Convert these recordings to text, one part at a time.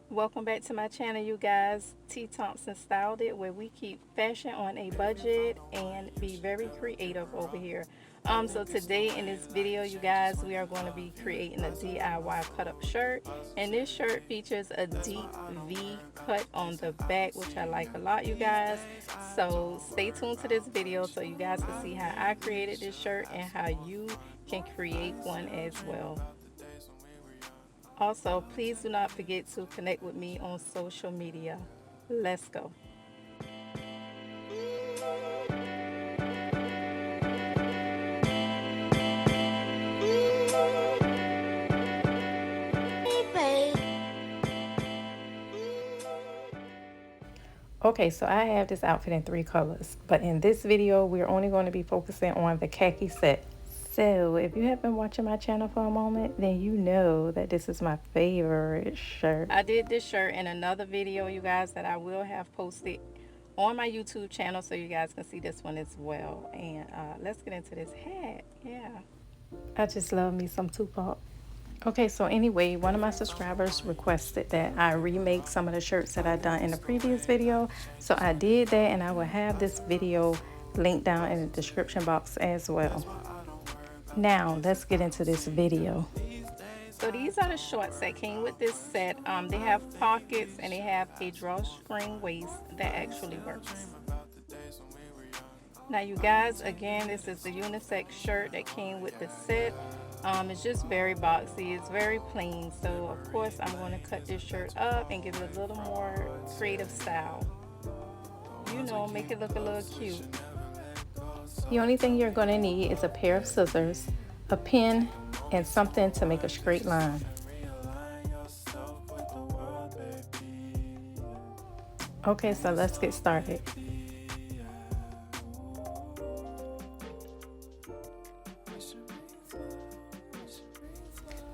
Welcome back to my channel, you guys. T Thompson Styled It, where we keep fashion on a budget and be very creative over here. So today in this video, you guys, we are going to be creating a DIY cut up shirt, and this shirt features a deep V cut on the back, which I like a lot, you guys. So stay tuned to this video so you guys can see how I created this shirt and how you can create one as well. Also, please do not forget to connect with me on social media. Let's go. Okay, so I have this outfit in 3 colors, but in this video, we're only going to be focusing on the khaki set. So if you have been watching my channel for a moment, then you know that this is my favorite shirt. I did this shirt in another video, you guys, that I will have posted on my YouTube channel, so you guys can see this one as well. And let's get into this hat. Yeah, I just love me some Tupac. Okay, so anyway, one of my subscribers requested that I remake some of the shirts that I done in the previous video. So I did that, and I will have this video linked down in the description box as well. Now, let's get into this video. So these are the shorts that came with this set. They have pockets and they have a drawstring waist that actually works. Now you guys, again, this is the unisex shirt that came with the set. It's just very boxy, it's very plain, so of course I'm going to cut this shirt up and give it a little more creative style. You know, make it look a little cute. The only thing you're going to need is a pair of scissors, a pen, and something to make a straight line. Okay, so let's get started.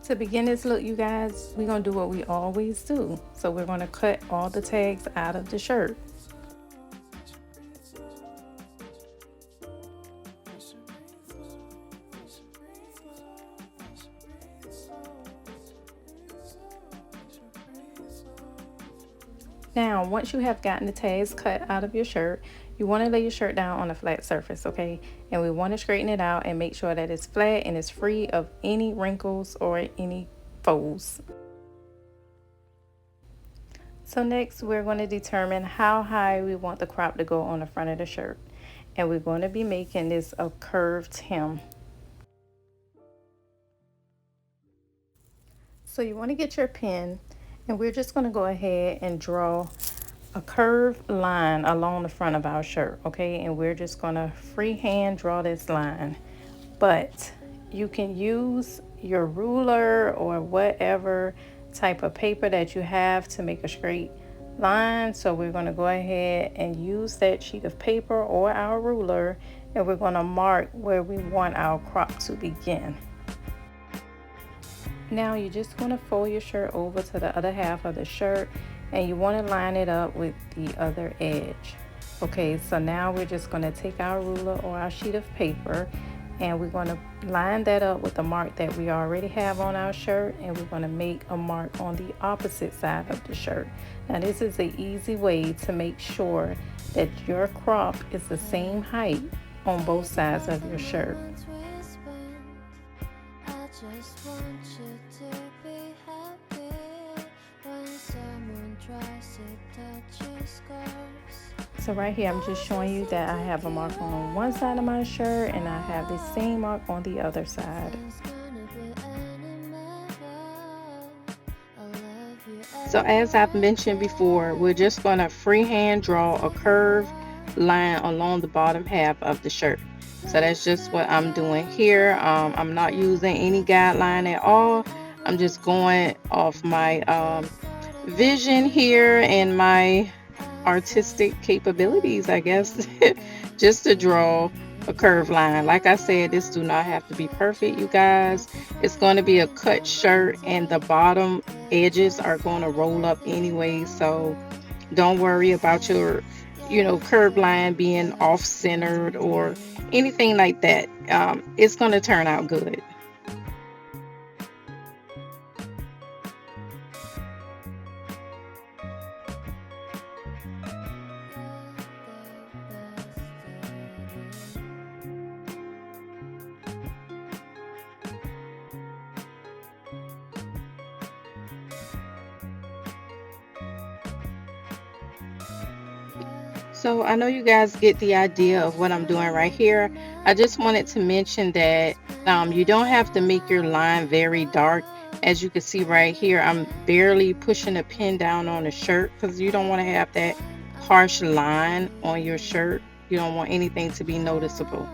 To begin this look, you guys, we're going to do what we always do. So we're going to cut all the tags out of the shirt. Now, once you have gotten the tags cut out of your shirt, you want to lay your shirt down on a flat surface, okay? And we want to straighten it out and make sure that it's flat and it's free of any wrinkles or any folds. So next, we're going to determine how high we want the crop to go on the front of the shirt. And we're going to be making this a curved hem. So you want to get your pen, and we're just going to go ahead and draw a curved line along the front of our shirt, okay? And we're just going to freehand draw this line. But you can use your ruler or whatever type of paper that you have to make a straight line. So we're going to go ahead and use that sheet of paper or our ruler, and we're going to mark where we want our crop to begin. Now you're just going to fold your shirt over to the other half of the shirt, and you want to line it up with the other edge. Okay, so now we're just going to take our ruler or our sheet of paper, and we're going to line that up with the mark that we already have on our shirt, and we're going to make a mark on the opposite side of the shirt. Now this is an easy way to make sure that your crop is the same height on both sides of your shirt. So right here, I'm just showing you that I have a mark on one side of my shirt and I have the same mark on the other side. So as I've mentioned before, we're just going to freehand draw a curved line along the bottom half of the shirt. So that's just what I'm doing here. I'm not using any guideline at all. I'm just going off my vision here and my artistic capabilities, I guess, just to draw a curved line. Like I said, this do not have to be perfect, you guys. It's going to be a cut shirt, and the bottom edges are going to roll up anyway, so don't worry about your curved line being off-centered or anything like that. It's going to turn out good. So I know you guys get the idea of what I'm doing right here. I just wanted to mention that you don't have to make your line very dark. As you can see right here, I'm barely pushing a pin down on the shirt because you don't want to have that harsh line on your shirt. You don't want anything to be noticeable.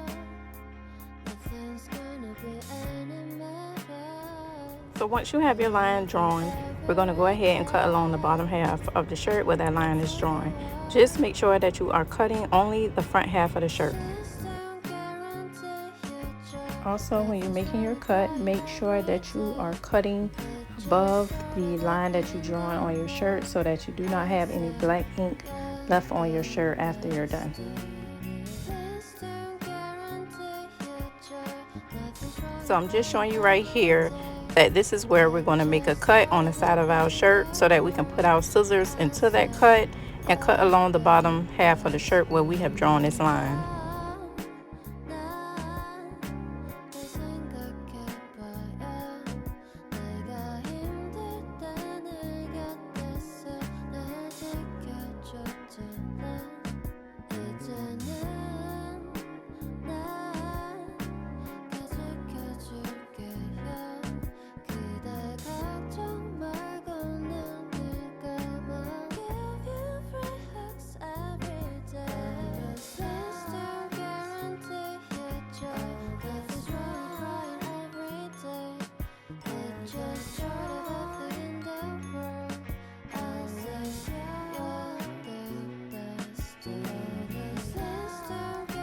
So once you have your line drawn, we're going to go ahead and cut along the bottom half of the shirt where that line is drawn. Just make sure that you are cutting only the front half of the shirt. Also, when you're making your cut, make sure that you are cutting above the line that you drawn on your shirt so that you do not have any black ink left on your shirt after you're done. So I'm just showing you right here that this is where we're going to make a cut on the side of our shirt so that we can put our scissors into that cut and cut along the bottom half of the shirt where we have drawn this line.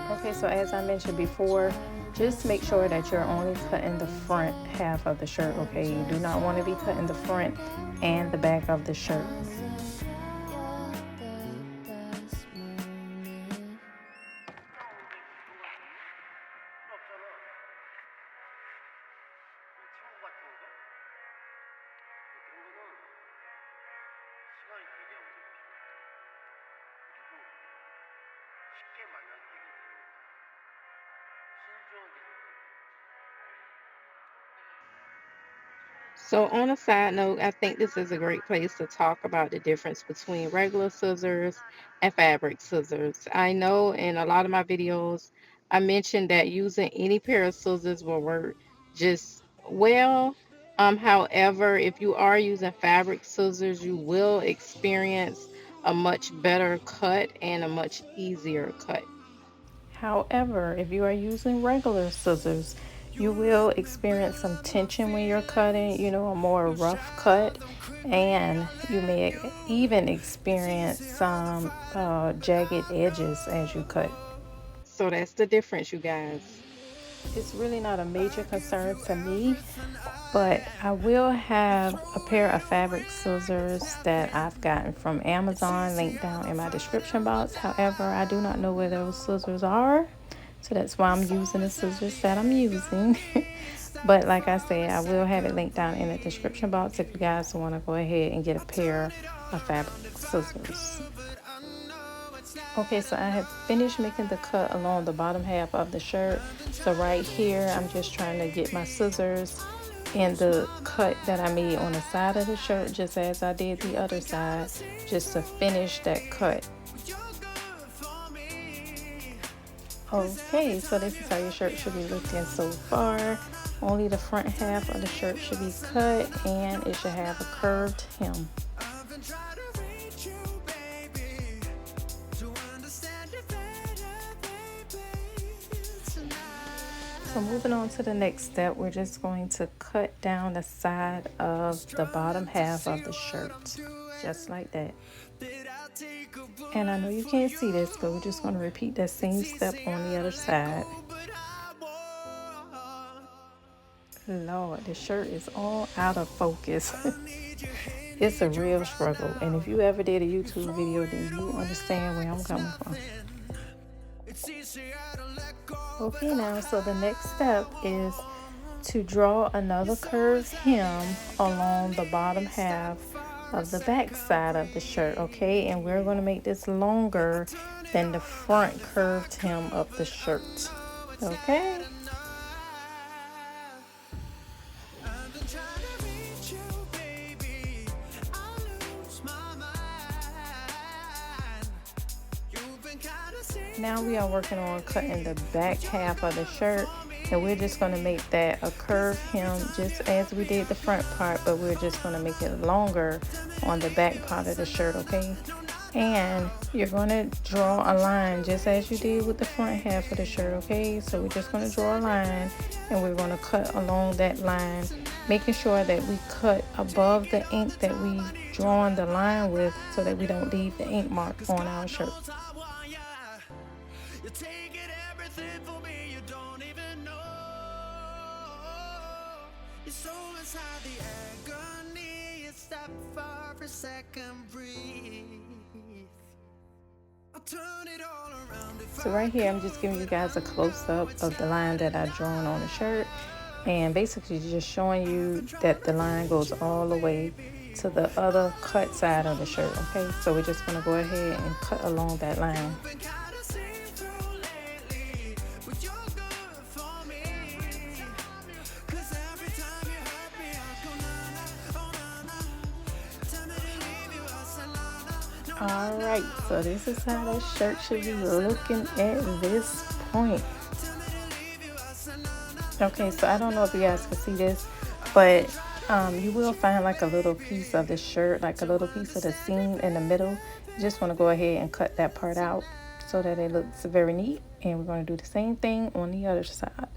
Okay, so as I mentioned before, just make sure that you're only cutting the front half of the shirt, okay? You do not want to be cutting the front and the back of the shirt. So on a side note, I think this is a great place to talk about the difference between regular scissors and fabric scissors. I know in a lot of my videos, I mentioned that using any pair of scissors will work just well. However, if you are using fabric scissors, you will experience a much better cut and a much easier cut. However, if you are using regular scissors, you will experience some tension when you're cutting, a more rough cut, and you may even experience some jagged edges as you cut. So that's the difference, you guys. It's really not a major concern to me, but I will have a pair of fabric scissors that I've gotten from Amazon linked down in my description box. However, I do not know where those scissors are, so that's why I'm using the scissors that I'm using. But like I said, I will have it linked down in the description box if you guys want to go ahead and get a pair of fabric scissors. Okay, so I have finished making the cut along the bottom half of the shirt. So right here, I'm just trying to get my scissors in the cut that I made on the side of the shirt, just as I did the other side, just to finish that cut. Okay, so this is how your shirt should be looking so far. Only the front half of the shirt should be cut, and it should have a curved hem. So moving on to the next step, we're just going to cut down the side of the bottom half of the shirt, just like that. And I know you can't see this, but we're just going to repeat that same step on the other side. Lord, the shirt is all out of focus. It's a real struggle, and if you ever did a YouTube video, then you understand where I'm coming from. Okay, now, so the next step is to draw another curved hem along the bottom half of the back side of the shirt, okay? And we're going to make this longer than the front curved hem of the shirt, okay? Now we are working on cutting the back half of the shirt, and we're just going to make that a curved hem just as we did the front part, but we're just going to make it longer on the back part of the shirt, okay? And you're going to draw a line just as you did with the front half of the shirt, okay? So we're just going to draw a line, and we're going to cut along that line, making sure that we cut above the ink that we've drawn the line with so that we don't leave the ink mark on our shirt. So right here, I'm just giving you guys a close-up of the line that I drawn on the shirt, and basically just showing you that the line goes all the way to the other cut side of the shirt, okay? So we're just going to go ahead and cut along that line. Alright, so this is how the shirt should be looking at this point. Okay, so I don't know if you guys can see this, but you will find like a little piece of the shirt, like a little piece of the seam in the middle. You just want to go ahead and cut that part out so that it looks very neat. And we're going to do the same thing on the other side.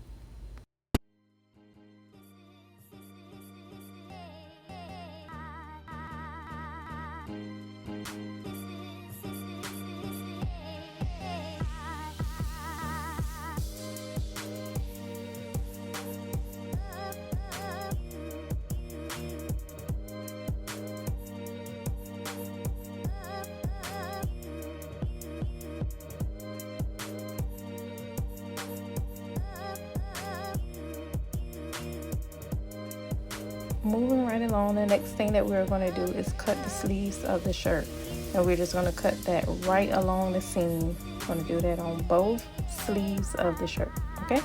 Moving right along, the next thing that we're going to do is cut the sleeves of the shirt, and we're just going to cut that right along the seam. We're going to do that on both sleeves of the shirt, okay?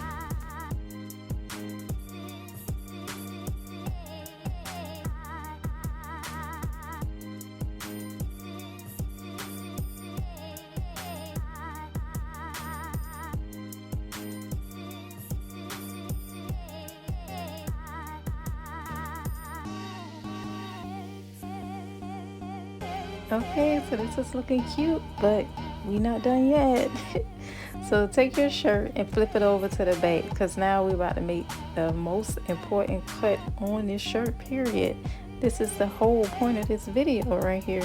Okay, so this is looking cute, but we're not done yet. So take your shirt and flip it over to the back, because now we're about to make the most important cut on this shirt, period. This is the whole point of this video right here.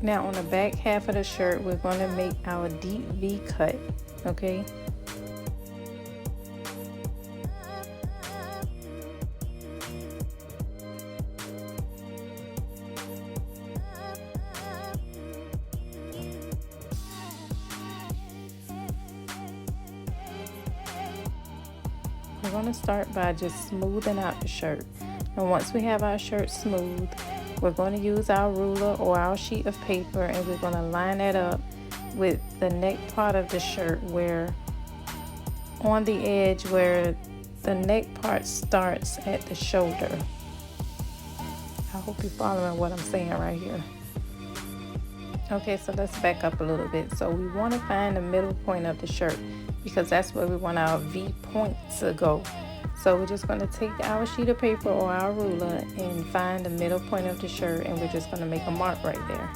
Now on the back half of the shirt, we're going to make our deep V cut, okay? We're going to start by just smoothing out the shirt. And once we have our shirt smooth, we're going to use our ruler or our sheet of paper, and we're going to line that up with the neck part of the shirt, where on the edge where the neck part starts at the shoulder. I hope you're following what I'm saying right here. Okay, so let's back up a little bit. So we want to find the middle point of the shirt, because that's where we want our V point to go. So we're just going to take our sheet of paper or our ruler and find the middle point of the shirt, and we're just going to make a mark right there.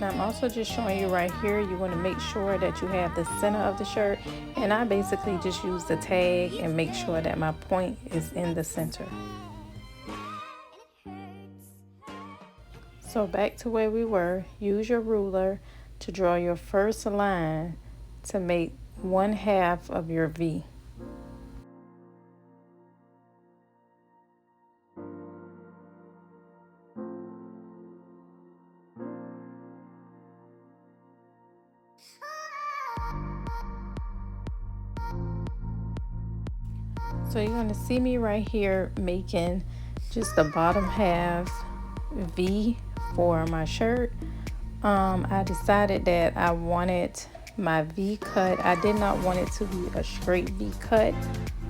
Now I'm also just showing you right here, you want to make sure that you have the center of the shirt, and I basically just use the tag and make sure that my point is in the center. So back to where we were, use your ruler to draw your first line to make 1/2 of your V. So you're going to see me right here making just the bottom half V for my shirt, I decided that I wanted my V cut. I did not want it to be a straight V cut.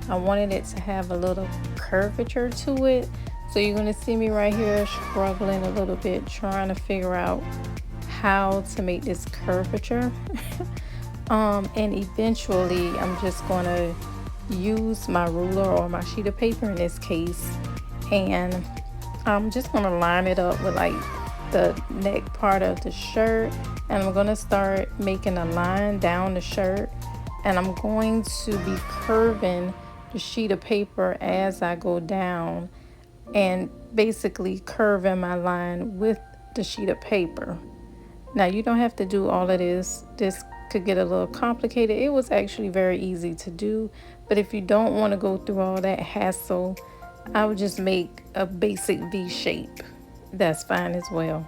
I wanted it to have a little curvature to it. So you're going to see me right here struggling a little bit, trying to figure out how to make this curvature. And eventually I'm just going to use my ruler or my sheet of paper in this case, and I'm just going to line it up with like the neck part of the shirt, and I'm going to start making a line down the shirt, and I'm going to be curving the sheet of paper as I go down, and basically curving my line with the sheet of paper. Now you don't have to do all of this. This could get a little complicated. It was actually very easy to do, but if you don't want to go through all that hassle, I would just make a basic V shape. That's fine as well.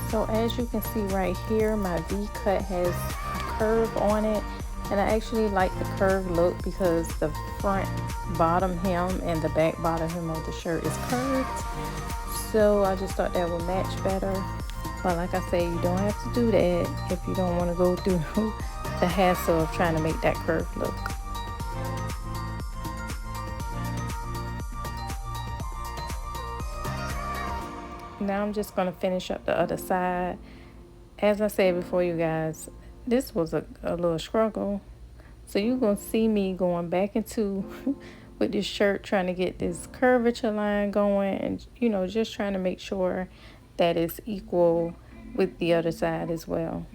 So as you can see right here, my V cut has a curve on it, and I actually like the curved look because the front bottom hem and the back bottom hem of the shirt is curved. So I just thought that would match better. But like I say, you don't have to do that if you don't want to go through the hassle of trying to make that curved look. Now I'm just going to finish up the other side. As I said before, you guys, this was a little struggle. So you're going to see me going back into with this shirt, trying to get this curvature line going, and just trying to make sure that it's equal with the other side as well.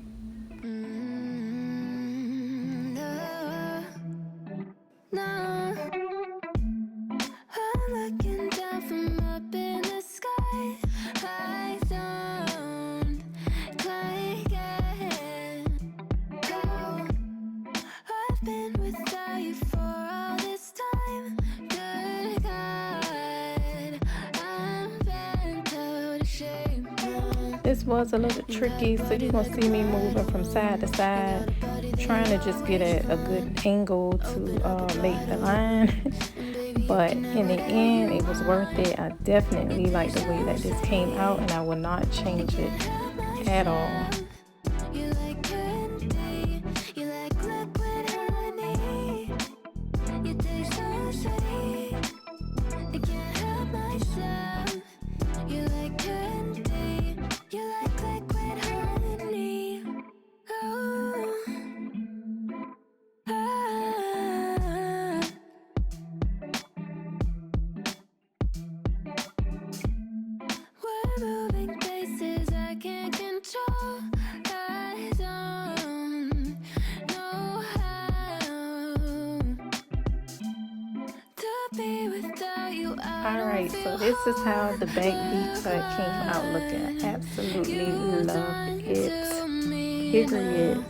This was a little tricky, so you're going to see me moving from side to side, trying to just get a good angle to make the line. But in the end, it was worth it. I definitely like the way that this came out, and I will not change it at all. Alright, so this is how the back V cut came out looking. Absolutely love it. Period.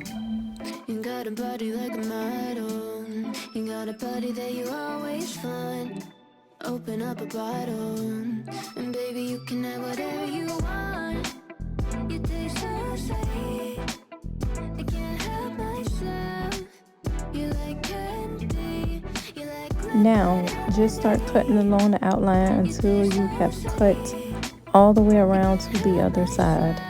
You got a body like a model. You got a body that you always find. Open up a bottle, and baby, you can have whatever you want. You taste so sweet, I can't help myself. You like candy, you like. Now, just start cutting along the outline until you have cut all the way around to the other side.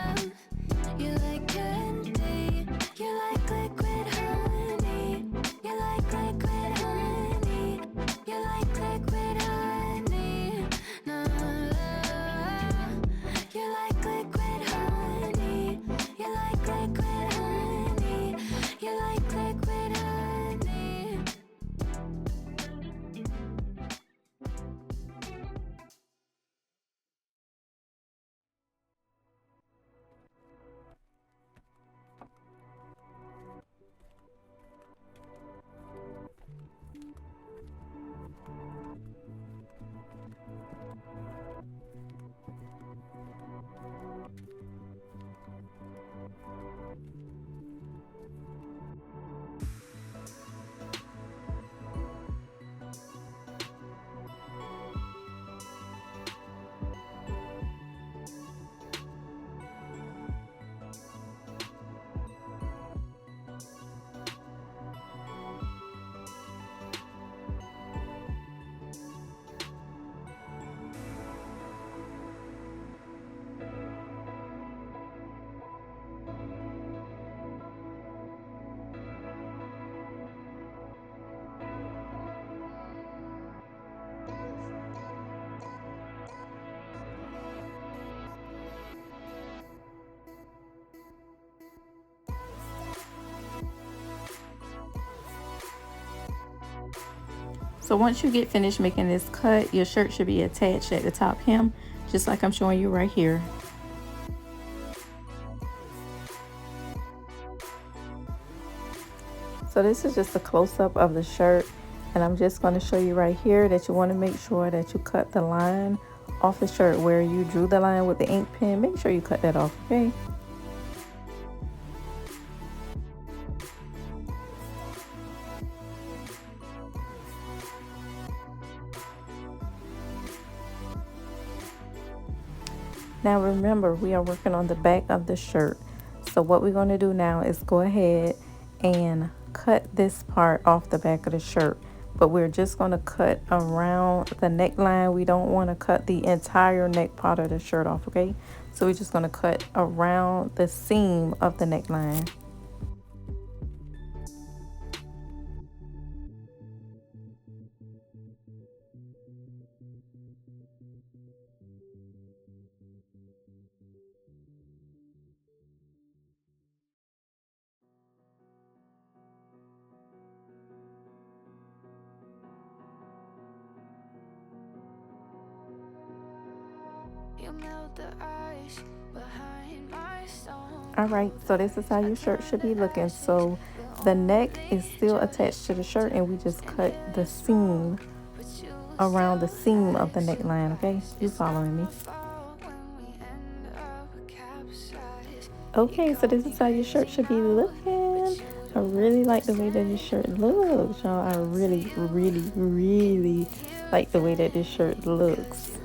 So once you get finished making this cut, your shirt should be attached at the top hem, just like I'm showing you right here. So this is just a close-up of the shirt, and I'm just going to show you right here that you want to make sure that you cut the line off the shirt where you drew the line with the ink pen. Make sure you cut that off, okay? Now remember, we are working on the back of the shirt. So what we're going to do now is go ahead and cut this part off the back of the shirt. But we're just going to cut around the neckline. We don't want to cut the entire neck part of the shirt off, okay? So we're just going to cut around the seam of the neckline. Alright, so this is how your shirt should be looking. So the neck is still attached to the shirt, and we just cut the seam around the seam of the neckline, okay? You following me? Okay, so this is how your shirt should be looking. I really like the way that this shirt looks, y'all. I really, really, really like the way that this shirt looks.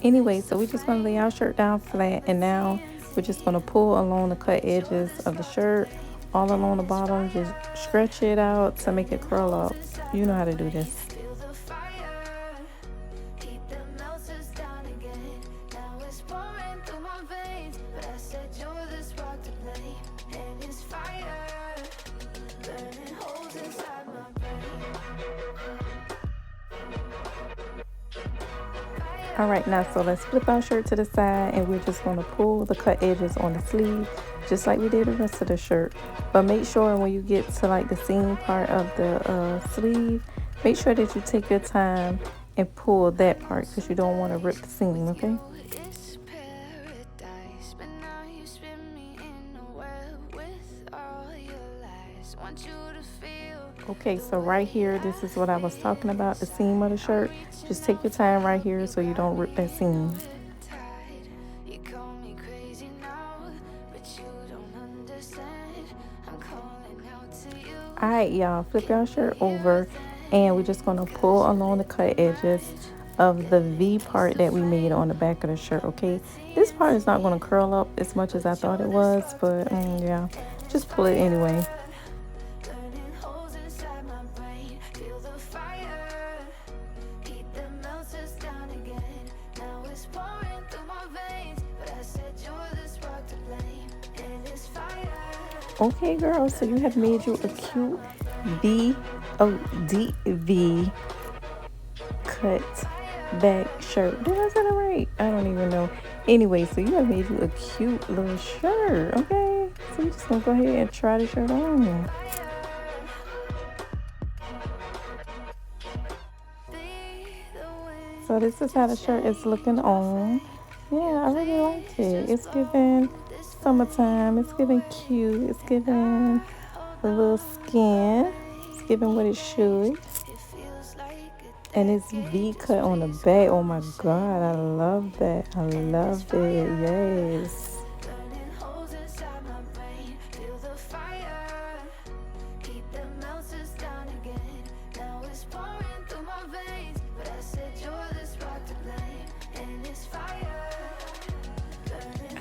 Anyway, so we're just going to lay our shirt down flat, and now we're just going to pull along the cut edges of the shirt all along the bottom. Just stretch it out to make it curl up. You know how to do this. All right, now so let's flip our shirt to the side, and we're just going to pull the cut edges on the sleeve just like we did the rest of the shirt. But make sure when you get to like the seam part of the sleeve, make sure that you take your time and pull that part, because you don't want to rip the seam, okay? Okay, so right here, this is what I was talking about, the seam of the shirt. Just take your time right here so you don't rip that seam. Alright, y'all, flip your shirt over, and we're just going to pull along the cut edges of the V part that we made on the back of the shirt, okay? This part is not going to curl up as much as I thought it was, but yeah, just pull it anyway. Okay, girl, so you have made you a cute VODV cut back shirt. Did I say that right? I don't even know. Anyway, so you have made you a cute little shirt, okay? So we're just gonna go ahead and try the shirt on. So this is how the shirt is looking on. Yeah, I really like it. It's giving summertime. It's giving cute. It's giving a little skin. It's giving what it should. And it's V cut on the back. Oh my god, I love that. I love it. Yes.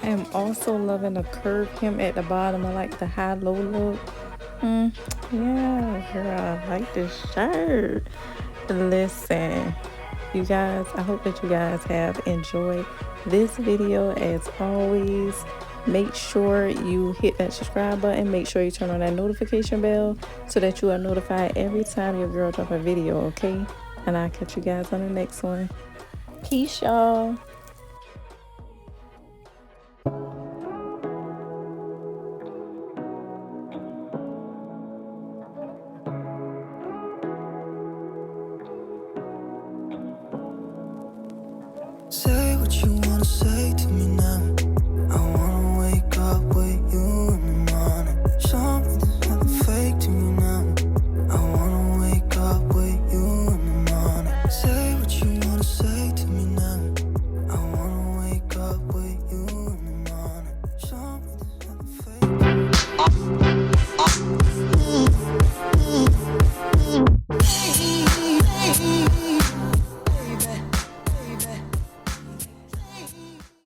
I am also loving the curve hem at the bottom. I like the high-low look. Yeah, girl, I like this shirt. Listen, you guys, I hope that you guys have enjoyed this video. As always, make sure you hit that subscribe button. Make sure you turn on that notification bell so that you are notified every time your girl drop a video, okay? And I'll catch you guys on the next one. Peace, y'all. Say what you wanna say to me now.